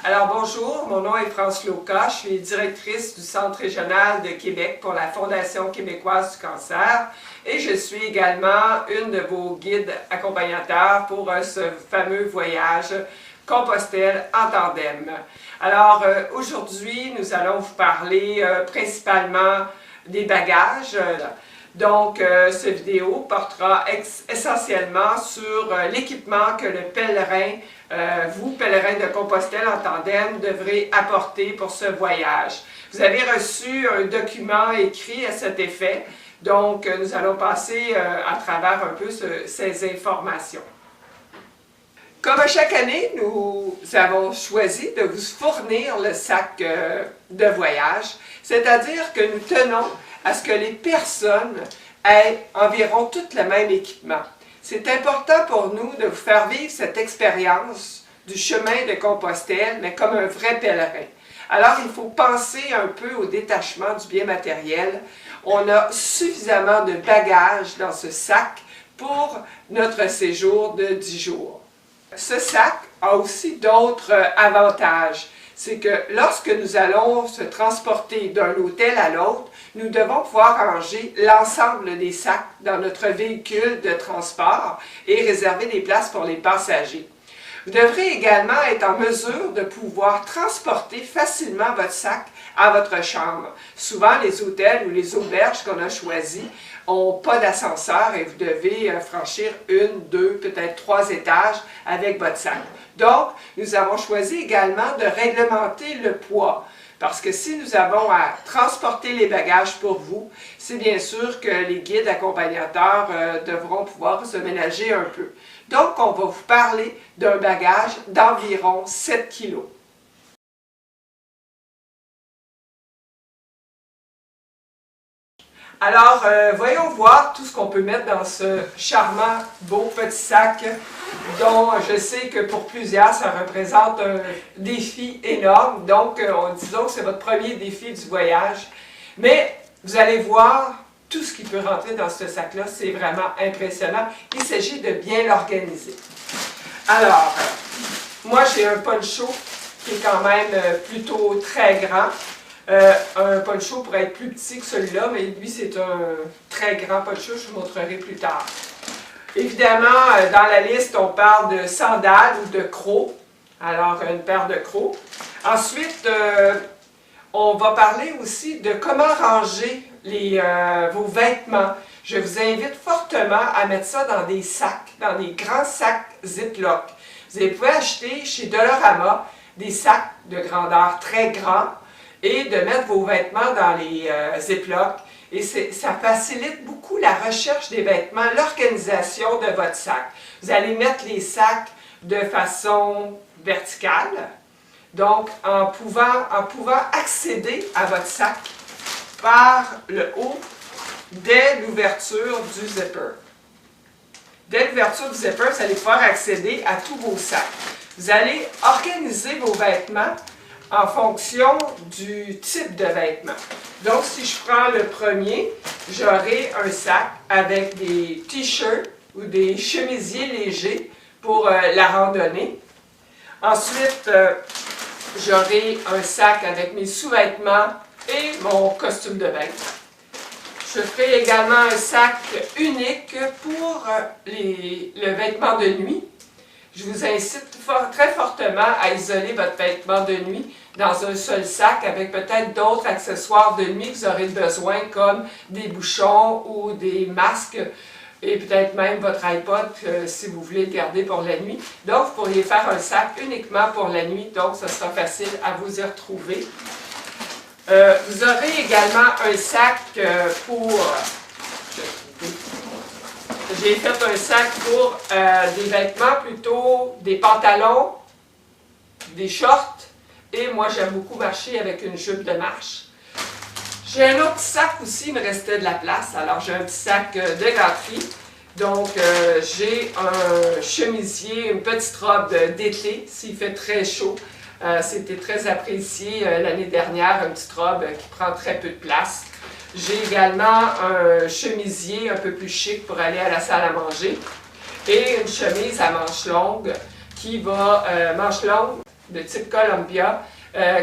Alors bonjour, mon nom est France Loca, je suis directrice du Centre régional de Québec pour la Fondation québécoise du cancer et je suis également une de vos guides accompagnateurs pour ce fameux voyage Compostelle en tandem. Alors aujourd'hui, nous allons vous parler principalement des bagages. Donc, cette vidéo portera essentiellement sur l'équipement que le pèlerin, vous, pèlerin de Compostelle en tandem, devrez apporter pour ce voyage. Vous avez reçu un document écrit à cet effet, donc nous allons passer à travers un peu ces informations. Comme à chaque année, nous avons choisi de vous fournir le sac de voyage, c'est-à-dire que nous tenons à ce que les personnes aient environ tout le même équipement. C'est important pour nous de vous faire vivre cette expérience du chemin de Compostelle, mais comme un vrai pèlerin. Alors, il faut penser un peu au détachement du bien matériel. On a suffisamment de bagages dans ce sac pour notre séjour de 10 jours. Ce sac a aussi d'autres avantages. C'est que lorsque nous allons se transporter d'un hôtel à l'autre, nous devons pouvoir ranger l'ensemble des sacs dans notre véhicule de transport et réserver des places pour les passagers. Vous devrez également être en mesure de pouvoir transporter facilement votre sac à votre chambre. Souvent, les hôtels ou les auberges qu'on a choisis n'ont pas d'ascenseur et vous devez franchir 1, 2, peut-être 3 étages avec votre sac. Donc, nous avons choisi également de réglementer le poids. Parce que si nous avons à transporter les bagages pour vous, c'est bien sûr que les guides accompagnateurs devront pouvoir se ménager un peu. Donc, on va vous parler d'un bagage d'environ 7 kg. Alors, voyons voir tout ce qu'on peut mettre dans ce charmant, beau petit sac dont je sais que pour plusieurs, ça représente un défi énorme. Donc, disons que c'est votre premier défi du voyage. Mais vous allez voir, tout ce qui peut rentrer dans ce sac-là, c'est vraiment impressionnant. Il s'agit de bien l'organiser. Alors, moi, j'ai un poncho qui est quand même plutôt très grand. Un poncho pourrait être plus petit que celui-là, mais lui, c'est un très grand poncho, je vous montrerai plus tard. Évidemment, dans la liste, on parle de sandales ou de crocs. Alors, une paire de crocs. Ensuite, on va parler aussi de comment ranger vos vêtements. Je vous invite fortement à mettre ça dans des sacs, dans des grands sacs Ziploc. Vous pouvez acheter chez Dollarama des sacs de grandeur très grand et de mettre vos vêtements dans les Ziploc. Et ça facilite beaucoup la recherche des vêtements, l'organisation de votre sac. Vous allez mettre les sacs de façon verticale, donc en pouvant accéder à votre sac par le haut dès l'ouverture du zipper. Dès l'ouverture du zipper, vous allez pouvoir accéder à tous vos sacs. Vous allez organiser vos vêtements en fonction du type de vêtements. Donc, si je prends le premier, j'aurai un sac avec des t-shirts ou des chemisiers légers pour la randonnée. Ensuite, j'aurai un sac avec mes sous-vêtements et mon costume de bain. Je ferai également un sac unique pour le vêtement de nuit. Je vous incite très fortement à isoler votre vêtement de nuit dans un seul sac avec peut-être d'autres accessoires de nuit que vous aurez besoin comme des bouchons ou des masques et peut-être même votre iPod si vous voulez le garder pour la nuit. Donc, vous pourriez faire un sac uniquement pour la nuit, donc ce sera facile à vous y retrouver. Vous aurez également un sac pour... J'ai fait un sac pour des vêtements, plutôt des pantalons, des shorts, et moi j'aime beaucoup marcher avec une jupe de marche. J'ai un autre sac aussi, il me restait de la place, alors j'ai un petit sac de gâterie. Donc j'ai un chemisier, une petite robe d'été, s'il fait très chaud. C'était très apprécié l'année dernière, une petite robe qui prend très peu de place. J'ai également un chemisier un peu plus chic pour aller à la salle à manger et une chemise à manches longues qui va, manches longues de type Columbia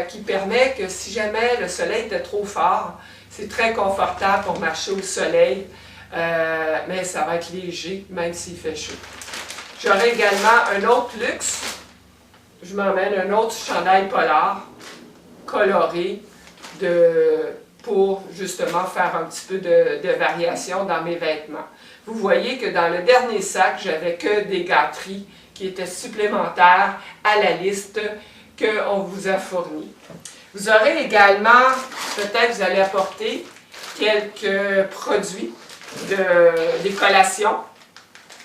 qui permet que si jamais le soleil était trop fort, c'est très confortable pour marcher au soleil, mais ça va être léger même s'il fait chaud. J'aurai également un autre luxe. Je m'emmène un autre chandail polar coloré pour justement faire un petit peu de variation dans mes vêtements. Vous voyez que dans le dernier sac, j'avais que des gâteries qui étaient supplémentaires à la liste qu'on vous a fournie. Vous aurez également, peut-être vous allez apporter quelques produits, des collations.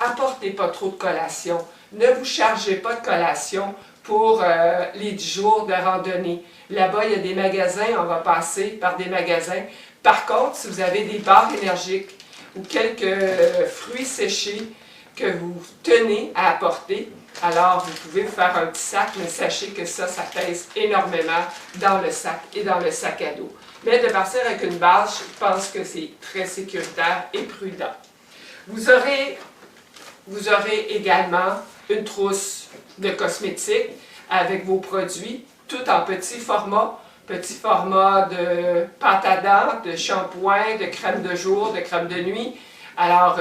Apportez pas trop de collations. Ne vous chargez pas de collations pour les 10 jours de randonnée. Là-bas, il y a des magasins, on va passer par des magasins. Par contre, si vous avez des barres énergiques ou quelques fruits séchés que vous tenez à apporter, alors vous pouvez vous faire un petit sac, mais sachez que ça pèse énormément dans le sac et dans le sac à dos. Mais de partir avec une base, je pense que c'est très sécuritaire et prudent. Vous aurez également une trousse de cosmétiques avec vos produits, tout en petit format de pâte à dents, de shampoing, de crème de jour, de crème de nuit. Alors,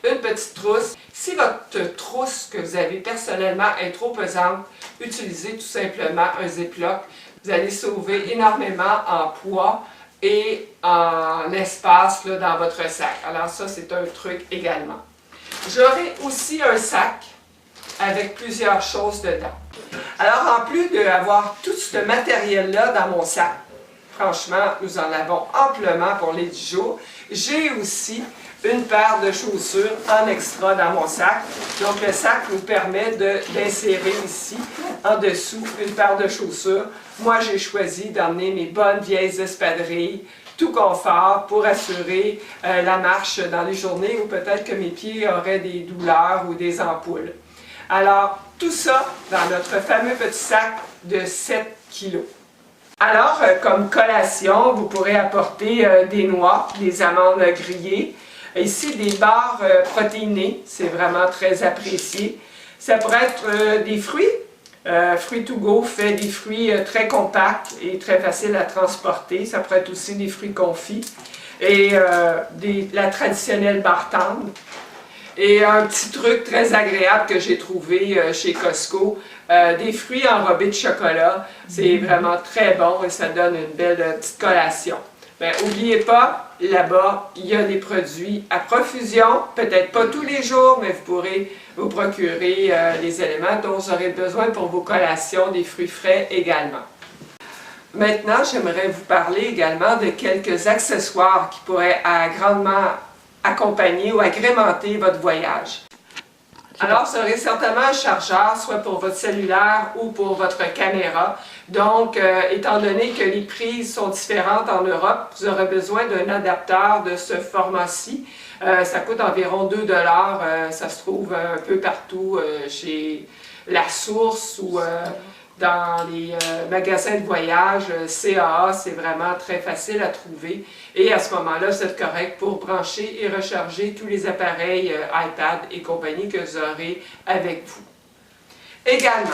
une petite trousse. Si votre trousse que vous avez personnellement est trop pesante, utilisez tout simplement un Ziploc. Vous allez sauver énormément en poids et en espace là, dans votre sac. Alors ça, c'est un truc également. J'aurai aussi un sac avec plusieurs choses dedans. Alors, en plus d'avoir tout ce matériel-là dans mon sac, franchement, nous en avons amplement pour les 10 jours, j'ai aussi une paire de chaussures en extra dans mon sac. Donc, le sac nous permet d'insérer ici, en dessous, une paire de chaussures. Moi, j'ai choisi d'emmener mes bonnes vieilles espadrilles, tout confort pour assurer la marche dans les journées où peut-être que mes pieds auraient des douleurs ou des ampoules. Alors, tout ça dans notre fameux petit sac de 7 kg. Alors, comme collation, vous pourrez apporter des noix, des amandes grillées. Ici, des barres protéinées, c'est vraiment très apprécié. Ça pourrait être des fruits. Fruit to go fait des fruits très compacts et très faciles à transporter. Ça pourrait être aussi des fruits confits. Et la traditionnelle barre tendre. Et un petit truc très agréable que j'ai trouvé chez Costco, des fruits enrobés de chocolat. C'est vraiment très bon et ça donne une belle petite collation. N'oubliez pas, là-bas, il y a des produits à profusion, peut-être pas tous les jours, mais vous pourrez vous procurer les éléments dont vous aurez besoin pour vos collations, des fruits frais également. Maintenant, j'aimerais vous parler également de quelques accessoires qui pourraient grandement accompagner ou agrémenter votre voyage. Alors, vous aurez certainement un chargeur, soit pour votre cellulaire ou pour votre caméra. Donc, étant donné que les prises sont différentes en Europe, vous aurez besoin d'un adapteur de ce format-ci. Ça coûte environ 2 $. Ça se trouve un peu partout chez La Source ou dans les magasins de voyage. CAA, c'est vraiment très facile à trouver. Et à ce moment-là, vous êtes correct pour brancher et recharger tous les appareils iPad et compagnie que vous aurez avec vous. Également,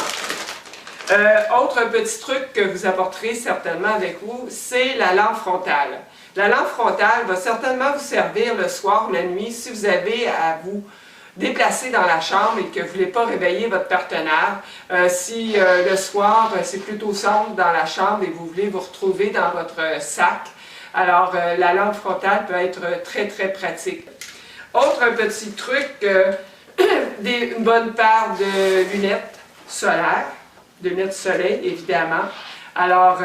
autre petit truc que vous apporterez certainement avec vous, c'est la lampe frontale. La lampe frontale va certainement vous servir le soir ou la nuit si vous avez à vous déplacer dans la chambre et que vous ne voulez pas réveiller votre partenaire. Si le soir, c'est plutôt sombre dans la chambre et vous voulez vous retrouver dans votre sac, alors la lampe frontale peut être très très pratique. Autre petit truc, une bonne paire de lunettes solaires, de lunettes soleil évidemment. Alors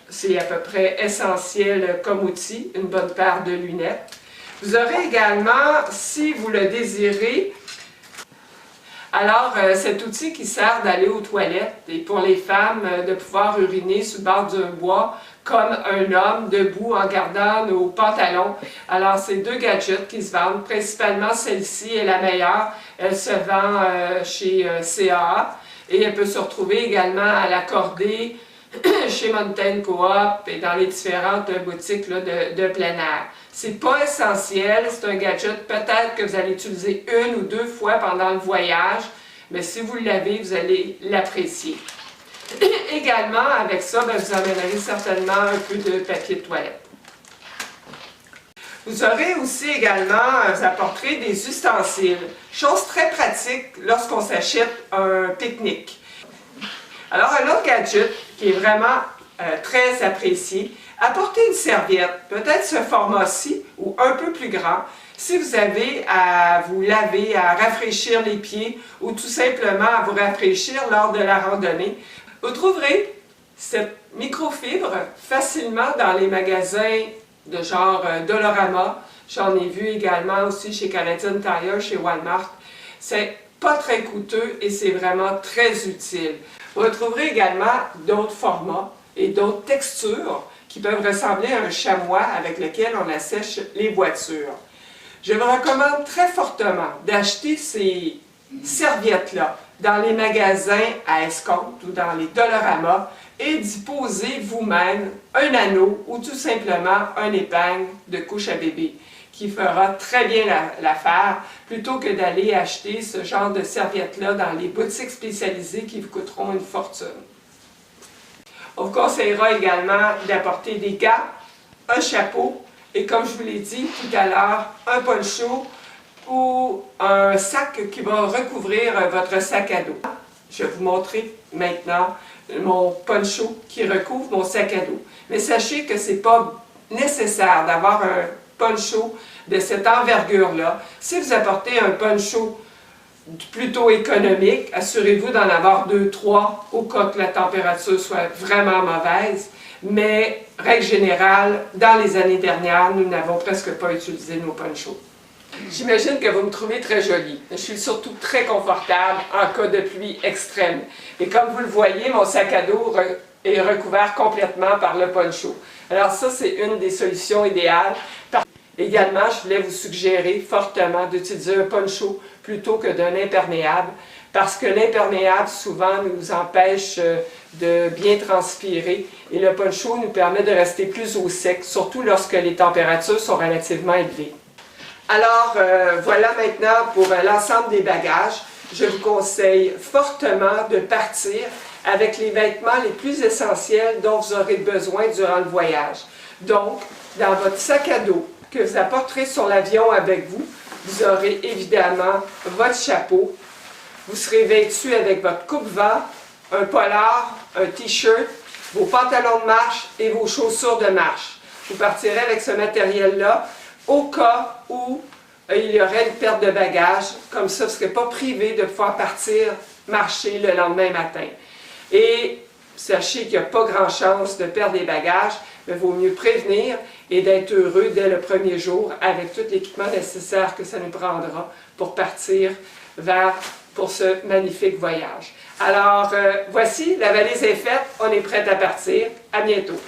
c'est à peu près essentiel comme outil, une bonne paire de lunettes. Vous aurez également, si vous le désirez, alors cet outil qui sert d'aller aux toilettes et pour les femmes de pouvoir uriner sur le bord d'un bois comme un homme debout en gardant nos pantalons. Alors c'est 2 gadgets qui se vendent, principalement celle-ci est la meilleure. Elle se vend chez CAA et elle peut se retrouver également à l'accorder chez Mountain Co-op et dans les différentes boutiques là, de plein air. C'est pas essentiel, c'est un gadget peut-être que vous allez utiliser 1 ou 2 fois pendant le voyage, mais si vous l'avez, vous allez l'apprécier. également, avec ça, vous amènerez certainement un peu de papier de toilette. Vous aurez aussi également, vous apporterez des ustensiles, chose très pratique lorsqu'on s'achète un pique-nique. Alors, un autre gadget qui est vraiment très apprécié, apportez une serviette, peut-être ce format-ci ou un peu plus grand, si vous avez à vous laver, à rafraîchir les pieds ou tout simplement à vous rafraîchir lors de la randonnée. Vous trouverez cette microfibre facilement dans les magasins de genre Dollarama. J'en ai vu également aussi chez Canadian Tire, chez Walmart. C'est pas très coûteux et c'est vraiment très utile. Vous retrouverez également d'autres formats et d'autres textures qui peuvent ressembler à un chamois avec lequel on assèche les voitures. Je vous recommande très fortement d'acheter ces serviettes-là dans les magasins à escompte ou dans les Dollarama et d'y poser vous-même un anneau ou tout simplement un épingle de couche à bébé qui fera très bien l'affaire plutôt que d'aller acheter ce genre de serviettes-là dans les boutiques spécialisées qui vous coûteront une fortune. On vous conseillera également d'apporter des gants, un chapeau et comme je vous l'ai dit tout à l'heure, un poncho ou un sac qui va recouvrir votre sac à dos. Je vais vous montrer maintenant mon poncho qui recouvre mon sac à dos. Mais sachez que ce n'est pas nécessaire d'avoir un poncho de cette envergure-là. Si vous apportez un poncho plutôt économique, assurez-vous d'en avoir 2-3 au cas que la température soit vraiment mauvaise. Mais, règle générale, dans les années dernières, nous n'avons presque pas utilisé nos ponchos. J'imagine que vous me trouvez très jolie. Je suis surtout très confortable en cas de pluie extrême. Et comme vous le voyez, mon sac à dos est recouvert complètement par le poncho. Alors ça, c'est une des solutions idéales. Également, je voulais vous suggérer fortement d'utiliser un poncho plutôt que d'un imperméable parce que l'imperméable, souvent, nous empêche de bien transpirer et le poncho nous permet de rester plus au sec, surtout lorsque les températures sont relativement élevées. Alors, voilà maintenant pour l'ensemble des bagages. Je vous conseille fortement de partir avec les vêtements les plus essentiels dont vous aurez besoin durant le voyage. Donc, dans votre sac à dos que vous apporterez sur l'avion avec vous, vous aurez évidemment votre chapeau. Vous serez vêtu avec votre coupe-vent, un polar, un t-shirt, vos pantalons de marche et vos chaussures de marche. Vous partirez avec ce matériel-là au cas où il y aurait une perte de bagages. Comme ça, vous ne serez pas privé de pouvoir partir marcher le lendemain matin. Et sachez qu'il n'y a pas grand chance de perdre des bagages, mais il vaut mieux prévenir et d'être heureux dès le premier jour avec tout l'équipement nécessaire que ça nous prendra pour partir pour ce magnifique voyage. Alors, voici, la valise est faite, on est prêt à partir. À bientôt.